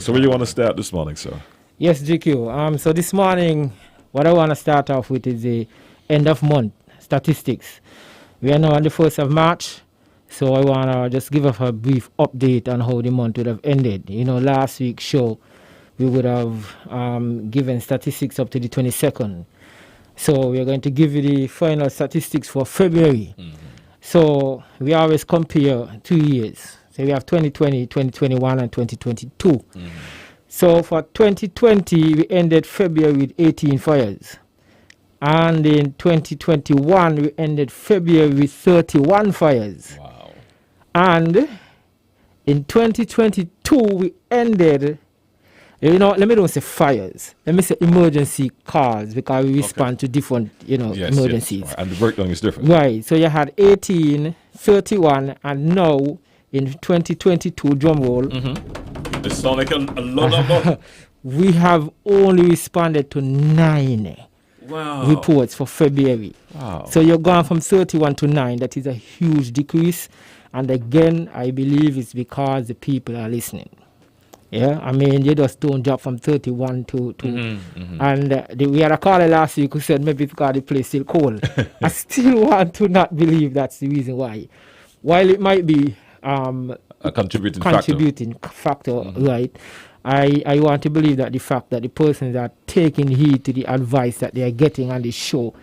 So where you want to start this morning, sir? Yes, GQ. So this morning, what I want to start off with is the end of month statistics. We are now on the 1st of March, so I want to just give us a brief update on how the month would have ended. You know, last week's show, we would have given statistics up to the 22nd. So we are going to give you the final statistics for February. So we always compare 2 years. So we have 2020, 2021, and 2022. So for 2020, we ended February with 18 fires. And in 2021, we ended February with 31 fires. Wow. And in 2022, we ended, let me don't say fires. Let me say emergency calls because we respond to different, emergencies. Yes. Right. And the breakdown is different. Right. So you had 18, 31, and now in 2022, drum roll. It sounds like a lot of them. We have only responded to 9 reports for February. Wow. So you're gone from 31 to 9. That is a huge decrease. And again, I believe it's because the people are listening. Yeah, I mean, you just don't drop from 31 to and we had a caller last week who said maybe it's because the place still cold. I still want to not believe that's the reason why. While it might be a contributing factor, right? I want to believe that the fact that the persons are taking heed to the advice that they are getting on the show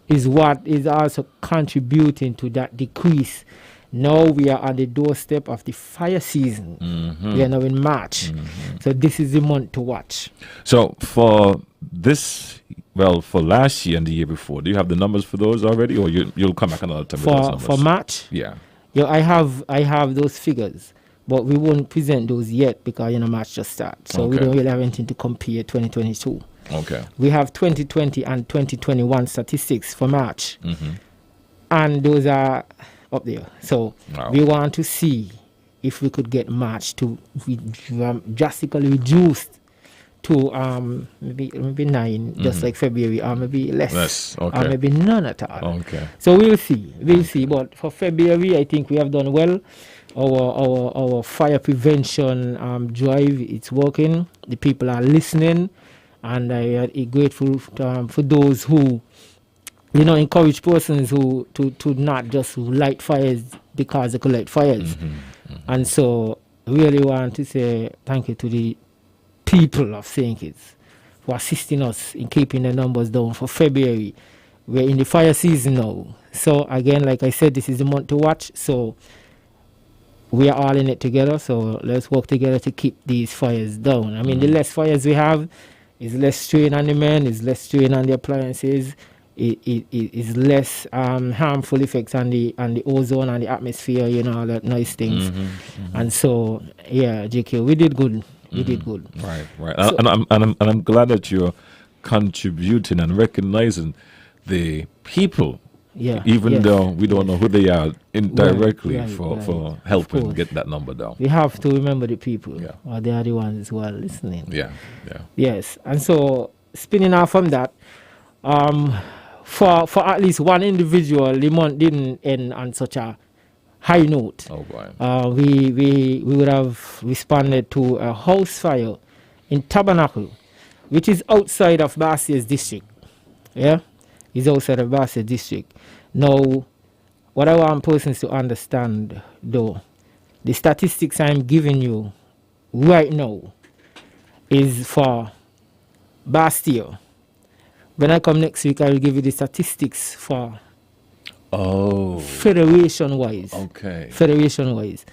is what is also contributing to that decrease. Now we are on the doorstep of the fire season. We are now in March. So this is the month to watch. So for this, for last year and the year before, do you have the numbers for those already, or you'll come back another time with those numbers? For March? Yeah. Yeah, I have those figures, but we won't present those yet because March just starts. So we don't really have anything to compare 2022. Okay. We have 2020 and 2021 statistics for March, and those are up there. So we want to see if we could get March to drastically reduced to maybe 9, just like February, or maybe less, or maybe none at all. Okay. So we'll see. But for February, I think we have done well. Our fire prevention drive, it's working. The people are listening, and I am grateful for those who, encourage persons who to not just light fires because they could light fires. And so really want to say thank you to the people of St. Kitts for assisting us in keeping the numbers down for February. We're in the fire season now. So again, like I said, this is the month to watch. So we are all in it together. So let's work together to keep these fires down. I mean, the less fires we have, is less strain on the men, is less strain on the appliances, it is less harmful effects on the ozone and the atmosphere, all that nice things. And so, yeah, JQ, we did good. We did good. Right. So, and I'm glad that you're contributing and recognizing the people. Yeah. Even though we don't know who they are indirectly for helping get that number down. We have to remember the people. Yeah. Or they are the ones who are listening. Yeah. Yes. And so spinning off from that, for at least one individual, the month didn't end on such a high note. Oh boy. We would have responded to a house fire in Tabernacle, which is outside of Bassia's district. Yeah, it's outside of Bassia's district. Now, what I want persons to understand, though, the statistics I'm giving you right now is for Bastia. When I come next week, I will give you the statistics for federation-wise. Okay. Federation-wise.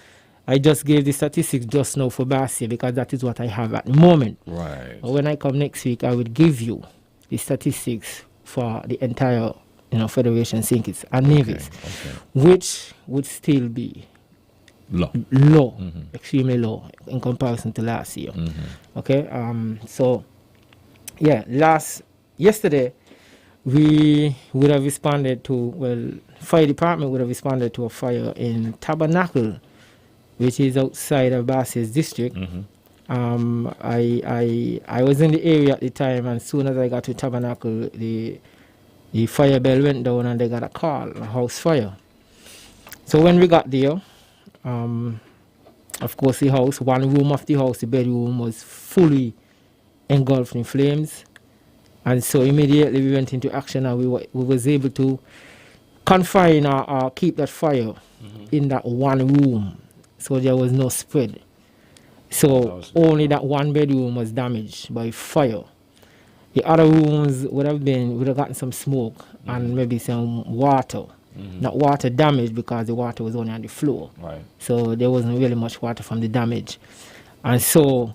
I just gave the statistics just now for Bastia because that is what I have at the moment. Right. But when I come next week, I will give you the statistics for the entire, Federation St. Kitts and Nevis, which would still be low, extremely low in comparison to last year. Okay. So, yeah, yesterday we would have responded to, fire department would have responded to a fire in Tabernacle, which is outside of Bassia's district. I was in the area at the time, and as soon as I got to Tabernacle, the fire bell went down and they got a call, a house fire. So when we got there, Of course, the house, one room of the house, the bedroom, was fully engulfed in flames. And so immediately we went into action, and we was able to confine or keep that fire in that one room. So there was no spread. So only that one bedroom was damaged by fire. The other rooms would have gotten some smoke and maybe some water. Not water damage, because the water was only on the floor. Right. So there wasn't really much water from the damage. And so,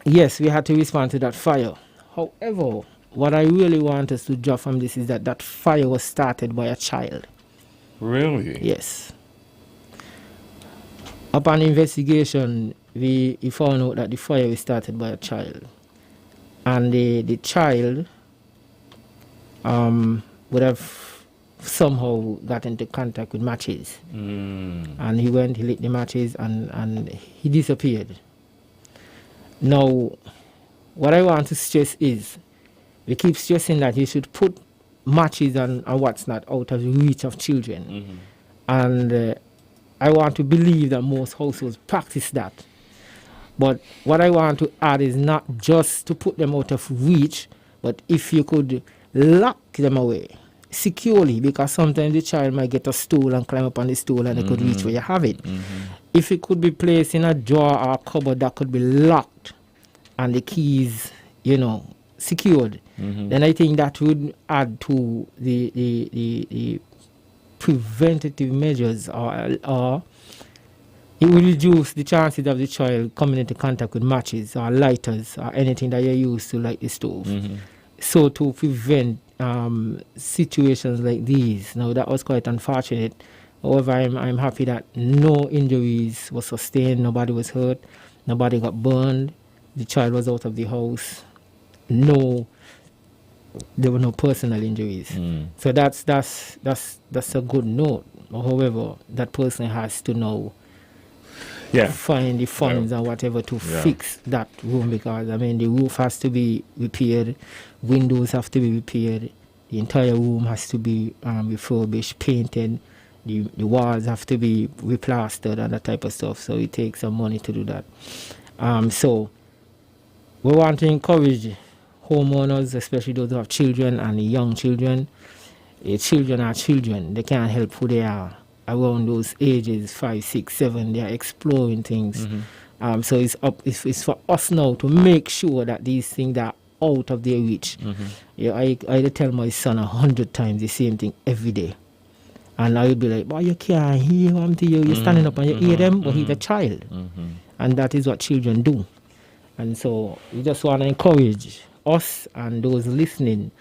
yes, we had to respond to that fire. However, what I really want us to draw from this is that fire was started by a child. Really? Yes. Upon investigation, we found out that the fire was started by a child. And the child would have somehow got into contact with matches. And he lit the matches, and he disappeared. Now, what I want to stress is, we keep stressing that you should put matches and what's not out of the reach of children. And I want to believe that most households practice that. But what I want to add is not just to put them out of reach, but if you could lock them away securely, because sometimes the child might get a stool and climb up on the stool and they could reach where you have it. If it could be placed in a drawer or a cupboard that could be locked and the keys, secured, then I think that would add to the preventative measures, or it will reduce the chances of the child coming into contact with matches or lighters or anything that you use to light the stove. So to prevent situations like these. Now, that was quite unfortunate. However, I'm happy that no injuries were sustained, nobody was hurt, nobody got burned, the child was out of the house. There were no personal injuries. So that's a good note. However, that person has to now find the funds or whatever to fix that room, because the roof has to be repaired, windows have to be repaired, the entire room has to be refurbished, painted, the walls have to be replastered and that type of stuff. So it takes some money to do that. So we want to encourage homeowners, especially those who have children and young children. Children are children. They can't help who they are. Around those ages, 5, 6, 7, they are exploring things. So it's for us now to make sure that these things are out of their reach. I tell my son 100 times the same thing every day. And I would be like, boy, you can't hear them to you. You're standing up and you hear them, but he's a child. And that is what children do. And so we just want to encourage us and those listening,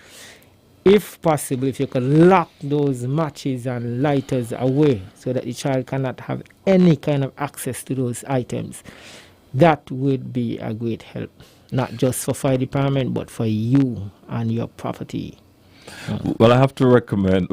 if possible, if you could lock those matches and lighters away so that the child cannot have any kind of access to those items, that would be a great help, not just for fire department, but for you and your property. Well, I have to commend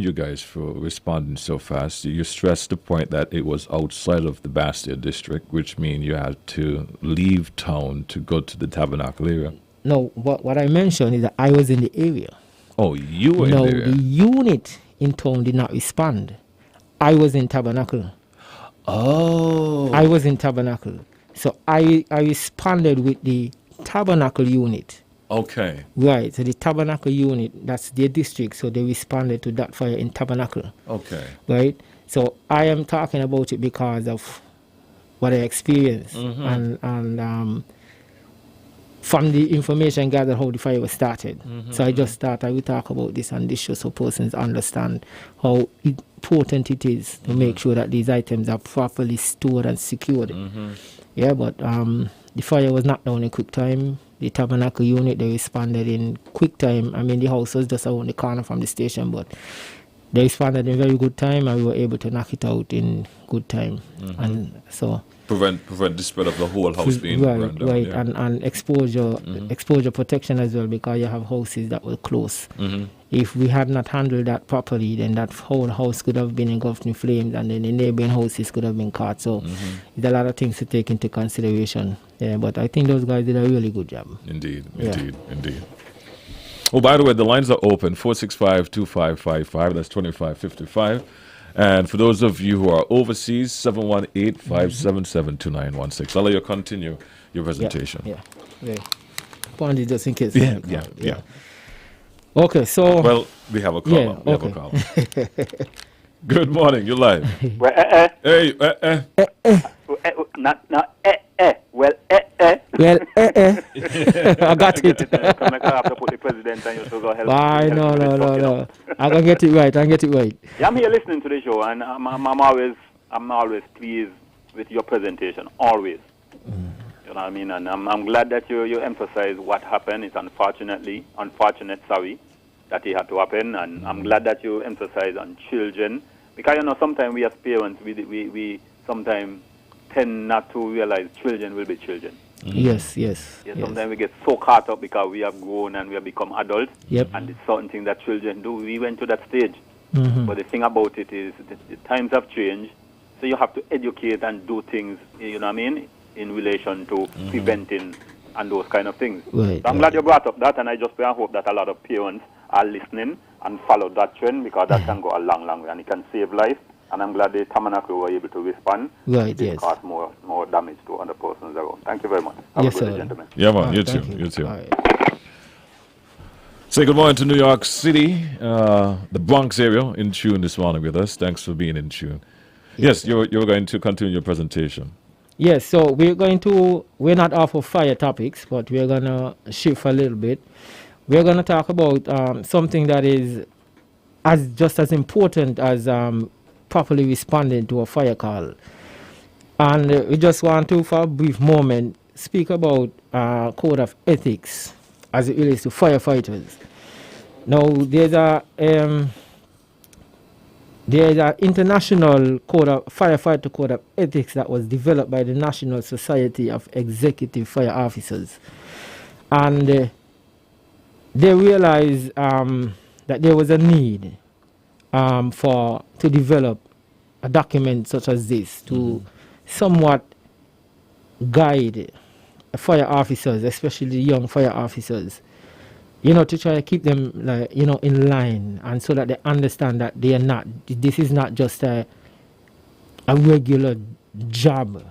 you guys for responding so fast. You stressed the point that it was outside of the Bastille district, which means you had to leave town to go to the Tabernacle area. No, what I mentioned is that I was in the area. Oh, you were in the area? No, the unit in town did not respond. I was in Tabernacle. Oh. I was in Tabernacle. So I responded with the Tabernacle unit. Okay. Right, so the Tabernacle unit, that's their district, so they responded to that fire in Tabernacle. Okay. Right, so I am talking about it because of what I experienced and from the information gathered how the fire was started. So I just thought I would talk about this on this show so persons understand how important it is to make sure that these items are properly stored and secured. Yeah, but the fire was knocked down in quick time. The Tabernacle unit, they responded in quick time. I mean, the house was just around the corner from the station, but they responded in very good time, and we were able to knock it out in good time. And so prevent the spread of the whole house being burned down. Right, and exposure protection as well, because you have houses that were close. If we had not handled that properly, then that whole house could have been engulfed in flames, and then the neighboring houses could have been caught. So it's a lot of things to take into consideration. Yeah, but I think those guys did a really good job. Indeed. Oh, by the way, the lines are open, 465-2555, that's 2555. And for those of you who are overseas, 718-577-2916. I'll let you continue your presentation. Yeah. Point it just in case. Yeah. Okay, so. Well, we have a caller. Yeah, We have a caller. Good morning. You're live. Well, Hey, Well, Well, I got it. I have to put the president and you to go help. No. I can get it right. Yeah, I'm here listening to the show, and I'm always pleased with your presentation. Always. You know what I mean? And I'm glad that you emphasize what happened. It's unfortunate, sorry, that it had to happen. And I'm glad that you emphasize on children. Because, sometimes we as parents, we sometimes tend not to realize children will be children. Yes. Sometimes we get so caught up because we have grown and we have become adults. Yep. And it's certain things that children do. We went to that stage. Mm-hmm. But the thing about it is the times have changed. So you have to educate and do things, in relation to preventing and those kind of things. Right, so I'm glad you brought up that, and I just pray and hope that a lot of parents are listening and follow that trend, because that can go a long, long way and it can save life. And I'm glad the Tabernacle were able to respond. Right, it yes. cause more damage to other persons around. Thank you very much. Have Yes, a good sir. day, gentlemen. Yeah, man. All You right, too. thank You too. All right. Say good morning to New York City, the Bronx area, in tune this morning with us. Thanks for being in tune. Yes, you're going to continue your presentation. Yes, so we're not off of fire topics, but we're going to shift a little bit. We're going to talk about something that is just as important as properly responding to a fire call. And we just want to, for a brief moment, speak about code of ethics as it relates to firefighters. Now, there's an international firefighter code of ethics that was developed by the National Society of Executive Fire Officers. And they realized that there was a need to develop a document such as this to somewhat guide fire officers, especially young fire officers, to try to keep them in line, and so that they understand that this is not just a regular job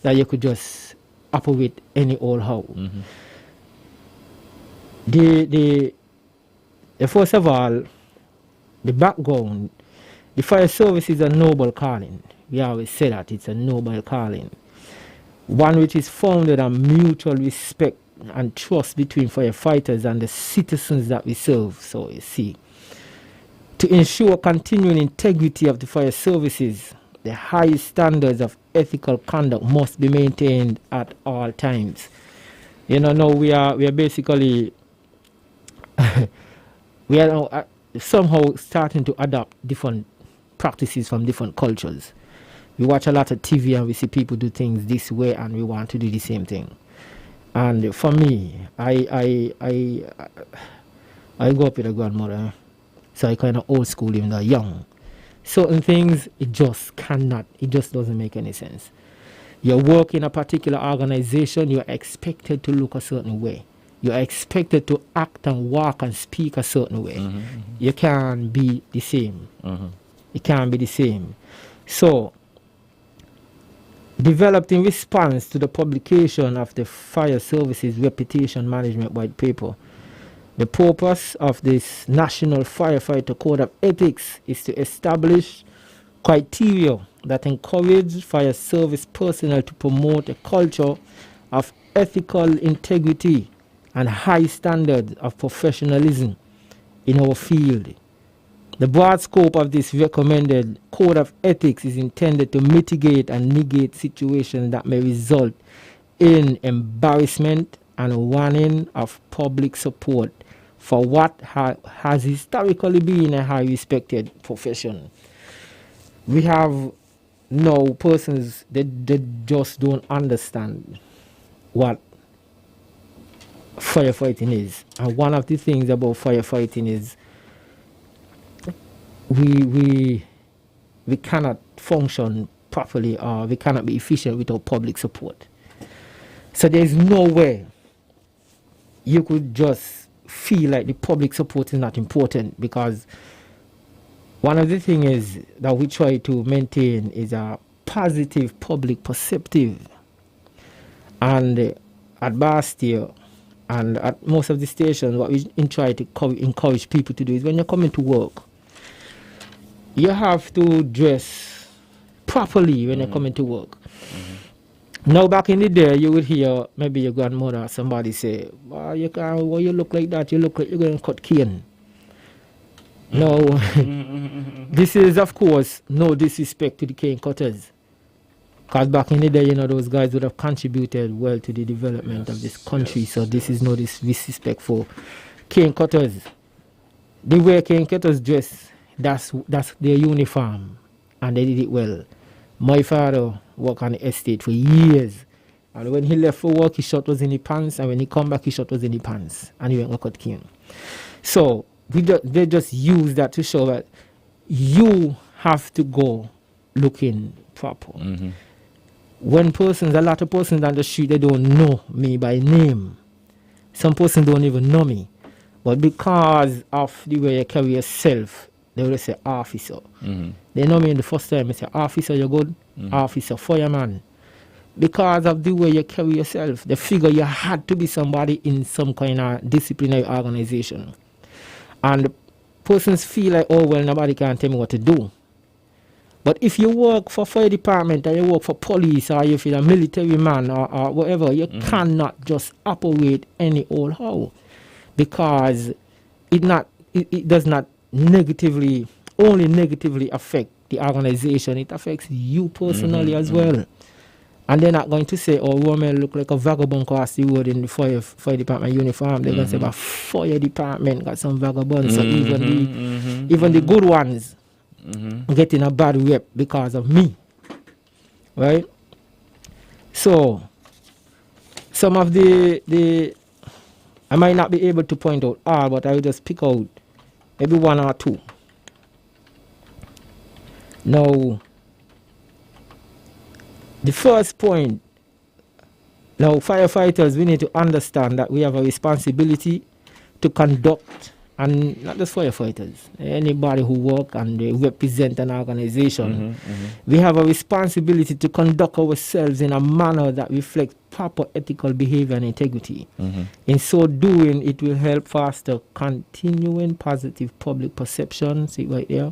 that you could just operate any old how. The first of all, the background, the fire service is a noble calling. We always say that it's a noble calling, one which is founded on mutual respect and trust between firefighters and the citizens that we serve. So you see, to ensure continuing integrity of the fire services, the highest standards of ethical conduct must be maintained at all times. Now we are basically we are now somehow starting to adopt different practices from different cultures. We watch a lot of TV and we see people do things this way, and we want to do the same thing. And for me, I grew up with a grandmother, so I kind of old school even though young. Certain things, it just doesn't make any sense. You work in a particular organization, you're expected to look a certain way. You're expected to act and walk and speak a certain way. You can't be the same. It can't be the same. So, developed in response to the publication of the Fire Services Reputation Management White Paper, the purpose of this National Firefighter Code of Ethics is to establish criteria that encourage fire service personnel to promote a culture of ethical integrity and high standards of professionalism in our field. The broad scope of this recommended code of ethics is intended to mitigate and negate situations that may result in embarrassment and warning of public support for what has historically been a high respected profession. We have now persons that just don't understand what firefighting is. And one of the things about firefighting is we cannot function properly, or we cannot be efficient without public support. So there's no way you could just feel like the public support is not important, because one of the things is that we try to maintain is a positive public perceptive. And at Bastille and at most of the stations, what we try to encourage people to do is when you're coming to work, you have to dress properly when you're coming to work. Now, back in the day, you would hear maybe your grandmother or somebody say, "Why you look like that? You look like you're going to cut cane." No, this is, of course, no disrespect to the cane cutters. Because back in the day, those guys would have contributed well to the development of this country. So this is no disrespect for cane cutters. The way cane cutters dress, that's their uniform. And they did it well. My father worked on the estate for years. And when he left for work, his shirt was in the pants. And when he come back, his shirt was in the pants. And he went to cut cane. So they just use that to show that you have to go looking proper. When a lot of persons on the street, they don't know me by name. Some persons don't even know me. But because of the way you carry yourself, they will say officer. They know me in the first time, they say, "Officer, you're good." Officer, fireman. Because of the way you carry yourself, they figure you had to be somebody in some kind of disciplinary organization. And persons feel like, oh, well, nobody can tell me what to do. But if you work for fire department or you work for police or if you're a military man or whatever, you cannot just operate any old how. Because it does not only negatively affect the organization, it affects you personally as well. And they're not going to say, "Oh, woman look like a vagabond across the road in the fire department uniform." They're going to say, "But fire department got some vagabonds." So even the good ones getting a bad rep because of me. Right? So some of the I might not be able to point out all, but I will just pick out maybe one or two. Now, the first point, now firefighters, we need to understand that we have a responsibility to conduct, and not just firefighters, anybody who work and they represent an organization, we have a responsibility to conduct ourselves in a manner that reflects proper ethical behavior and integrity. In so doing, it will help foster continuing positive public perception, see right there,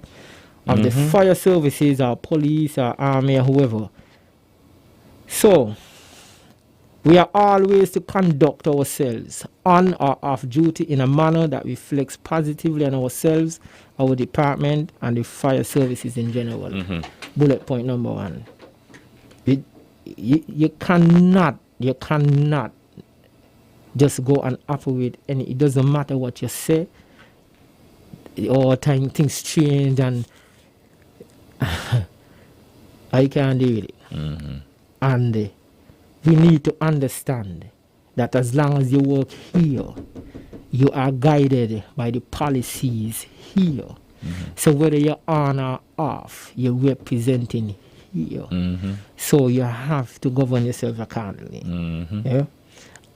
of the fire services or police or army or whoever. So, we are always to conduct ourselves on or off duty in a manner that reflects positively on ourselves, our department, and the fire services in general. Bullet point number one. You cannot just go and operate any. It doesn't matter what you say. All time things change and I can't deal with it. And we need to understand that as long as you work here, you are guided by the policies here. So whether you're on or off, you're representing here. So you have to govern yourself accordingly. Yeah?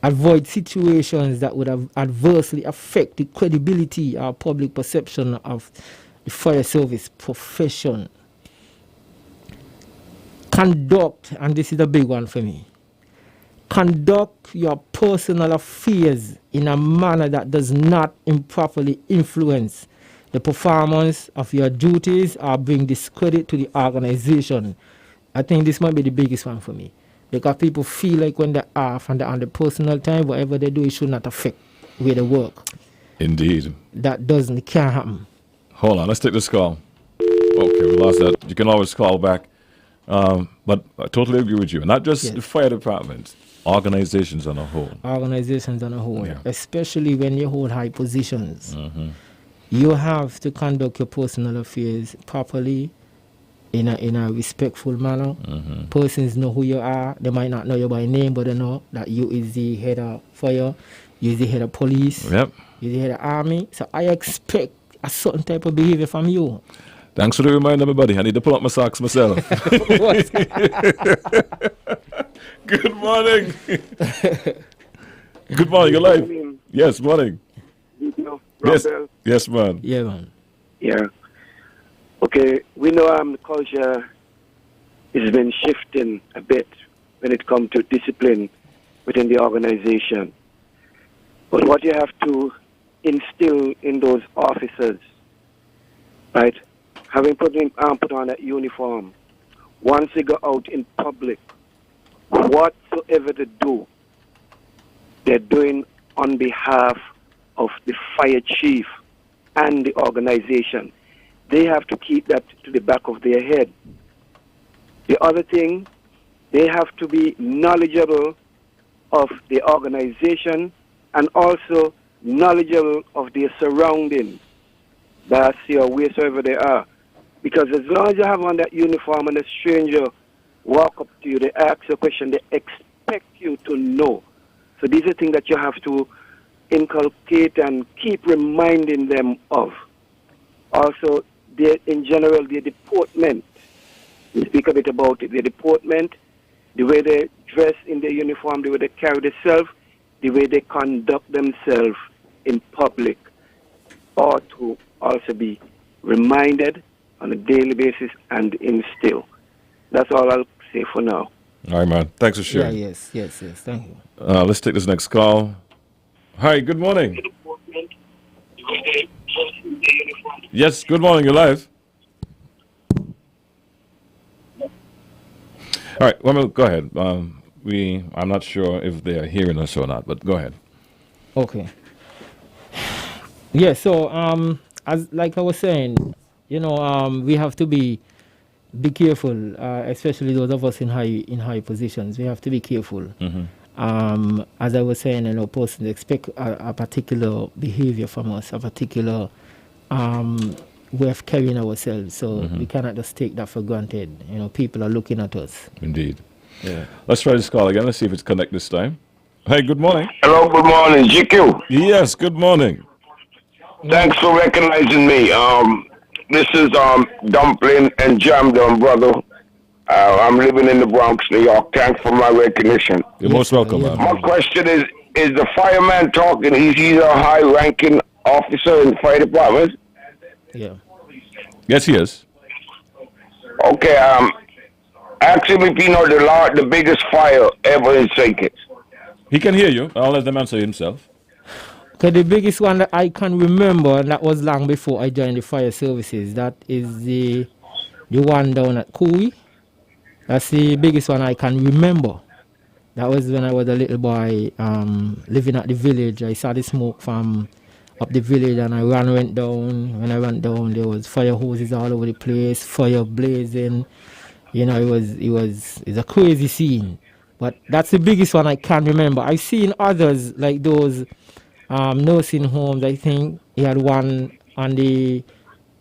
Avoid situations that would have adversely affect the credibility or public perception of the fire service profession. Conduct, and this is a big one for me, conduct your personal affairs in a manner that does not improperly influence the performance of your duties or bring discredit to the organization. I think this might be the biggest one for me. Because people feel like when they're off and they're on the personal time, whatever they do, it should not affect where they work. Indeed. It can't happen. Hold on, let's take this call. Okay, we lost that. You can always call back. But I totally agree with you. Not just the fire department, organizations on a whole. Organizations on a whole, Yeah. especially when you hold high positions. You have to conduct your personal affairs properly, in a respectful manner. Persons know who you are. They might not know you by name, but they know that you is the head of fire, you is the head of police, Yep. you is the head of army. So I expect a certain type of behavior from you. Thanks for the reminder, everybody. I need to pull up my socks myself. Good morning. Good morning. You're live. Yes, morning. Yes, man. Yeah, man. Yeah. Okay, we know the culture has been shifting a bit when it comes to discipline within the organization. But what you have to instill in those officers, right? Having put on that uniform, once they go out in public, whatsoever they do, they're doing on behalf of the fire chief and the organization. They have to keep that to the back of their head. The other thing, they have to be knowledgeable of the organization and also knowledgeable of their surroundings, that's or wheresoever they are. Because as long as you have on that uniform and a stranger walk up to you, they ask you a question, they expect you to know. So these are things that you have to inculcate and keep reminding them of. Also, in general, their deportment. We speak a bit about it. Their deportment, the way they dress in their uniform, the way they carry themselves, the way they conduct themselves in public, ought to also be reminded on a daily basis and instill. That's all I'll say for now. All right, man. Thanks for Yeah, sharing. yes. Thank you. Let's take this next call. Hi, good morning. Yes, good morning. You're live. All right, well, go ahead. I'm not sure if they are hearing us or not, but go ahead. Okay. Yeah, so as like I was saying, we have to be careful, especially those of us in high positions. We have to be careful. As I was saying, persons expect a particular behavior from us, a particular way of carrying ourselves. So we cannot just take that for granted. People are looking at us. Indeed. Yeah. Let's try this call again. Let's see if it's connect this time. Hey, good morning. Hello, good morning, GQ. Yes, good morning. Thanks for recognizing me. This is Dumpling and Jam Dum, brother. I'm living in the Bronx, New York. Thanks for my recognition. You're most welcome, yeah. man. My question is the fireman talking? He's a high-ranking officer in the fire department? Yeah. Yes, he is. Okay, ask him if he know the biggest fire ever in St. Kitts. He can hear you. I'll let them answer himself. Okay, the biggest one that I can remember, and that was long before I joined the fire services, that is the one down at Kui. That's the biggest one I can remember. That was when I was a little boy living at the village. I saw the smoke from up the village and I went down. When I went down, there was fire hoses all over the place, fire blazing. It was a crazy scene. But that's the biggest one I can remember. I've seen others like those nursing homes. I think he had one on the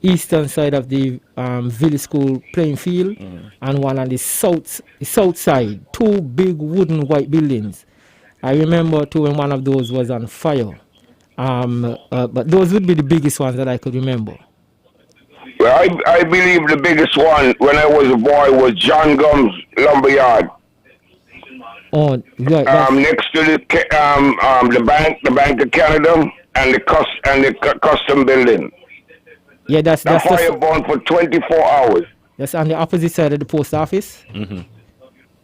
eastern side of the village school playing field and one on the south side. Two big wooden white buildings. I remember too when one of those was on fire. But those would be the biggest ones that I could remember. Well, I believe the biggest one when I was a boy was John Gum's Lumberyard. Oh, right. Next to the Bank of Canada, and the custom building. Yeah, that's fire burned for 24 hours. That's on the opposite side of the post office.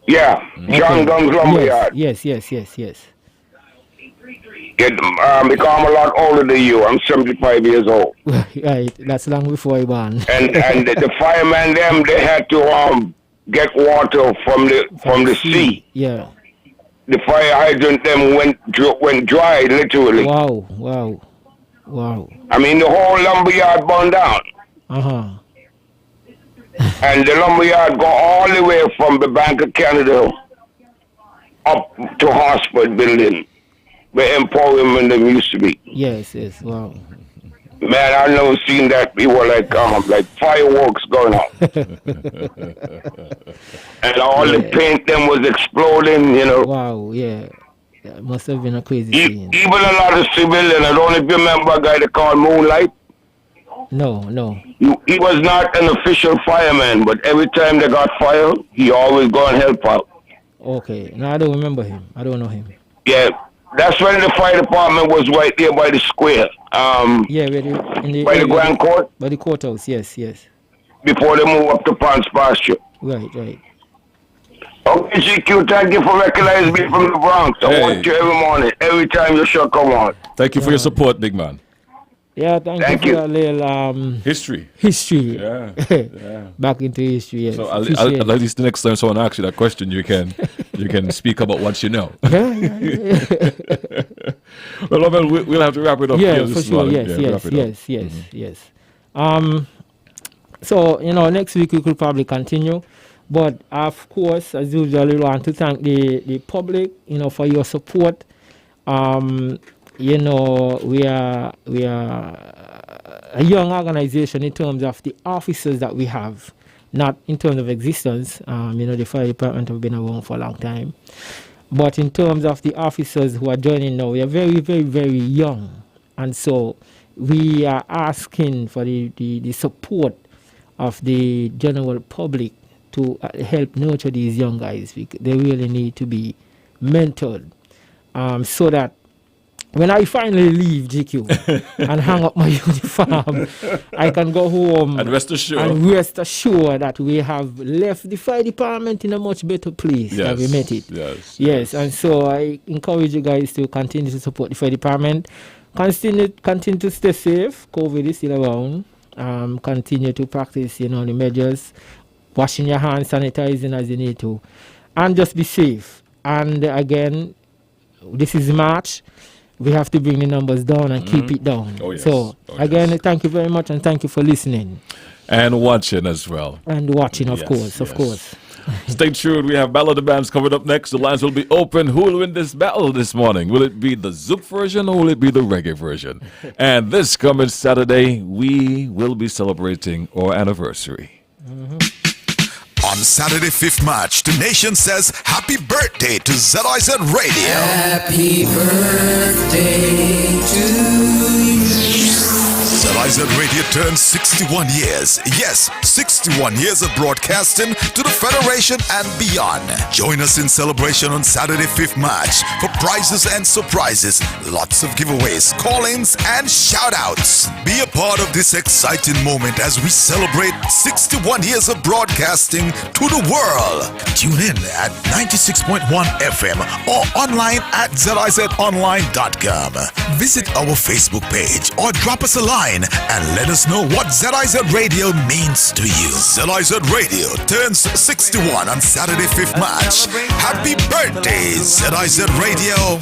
Yeah, John Gum's Lumberyard. Yes. Because I'm a lot older than you. I'm 75 years old. Right, that's long before I born. and the firemen they had to get water from the sea. Yeah. The fire hydrant went dry literally. Wow. I mean the whole lumberyard burned down. And the lumberyard go all the way from the Bank of Canada up to Hartford building where Emporium and them used to be. Yes, wow. Man, I've never seen that. We were like fireworks going on. And all the paint them was exploding, Wow, yeah. That must have been a crazy scene. Even a lot of civilians. I don't know if you remember a guy they called Moonlight. No. He was not an official fireman, but every time they got fire, he always go and help out. Okay. No, I don't remember him. I don't know him. Yeah. That's when the fire department was right there by the square. Yeah, by the Grand Court. By the courthouse, yes. before they move up to Ponce Pasture. Right. Okay, GQ, thank you for recognizing me from the Bronx. I want you every morning, every time your show come on. Thank you for your support, big man. Yeah, thank you for that little history. Yeah. Back into history. Yes. So at least the next time someone asks you that question, you can speak about what you know. Yeah. Well, we'll have to wrap it up. Yeah, for sure. Yes. So next week we could probably continue, but of course, as usual, we want to thank the public, for your support. We are a young organization in terms of the officers that we have, not in terms of existence. The fire department have been around for a long time, but in terms of the officers who are joining now, we are very, very, very young, and so we are asking for the support of the general public to help nurture these young guys. They really need to be mentored, so that when I finally leave GQ and hang up my uniform, I can go home and rest assured that we have left the fire department in a much better place than we met it. Yes. And so I encourage you guys to continue to support the fire department. Continue to stay safe. COVID is still around. Continue to practice, the measures, washing your hands, sanitizing as you need to, and just be safe. And again, this is March. We have to bring the numbers down and keep it down. So, again, thank you very much, and thank you for listening. And watching as well. And watching, of course. Stay tuned. We have Battle of the Bands coming up next. The lines will be open. Who will win this battle this morning? Will it be the Zouk version or will it be the reggae version? And this coming Saturday, we will be celebrating our anniversary. On Saturday, 5th March, the nation says happy birthday to ZIZ Radio. Happy birthday to you. ZIZ Radio turns 61 years. Yes, 61 years of broadcasting to the Federation and beyond. Join us in celebration on Saturday, 5th March for prizes and surprises, lots of giveaways, call-ins, and shout-outs. Be a part of this exciting moment as we celebrate 61 years of broadcasting to the world. Tune in at 96.1 FM or online at ZIZonline.com. Visit our Facebook page or drop us a line and let us know what ZIZ Radio means to you. ZIZ Radio turns 61 on Saturday, 5th March. Happy birthday, ZIZ Radio.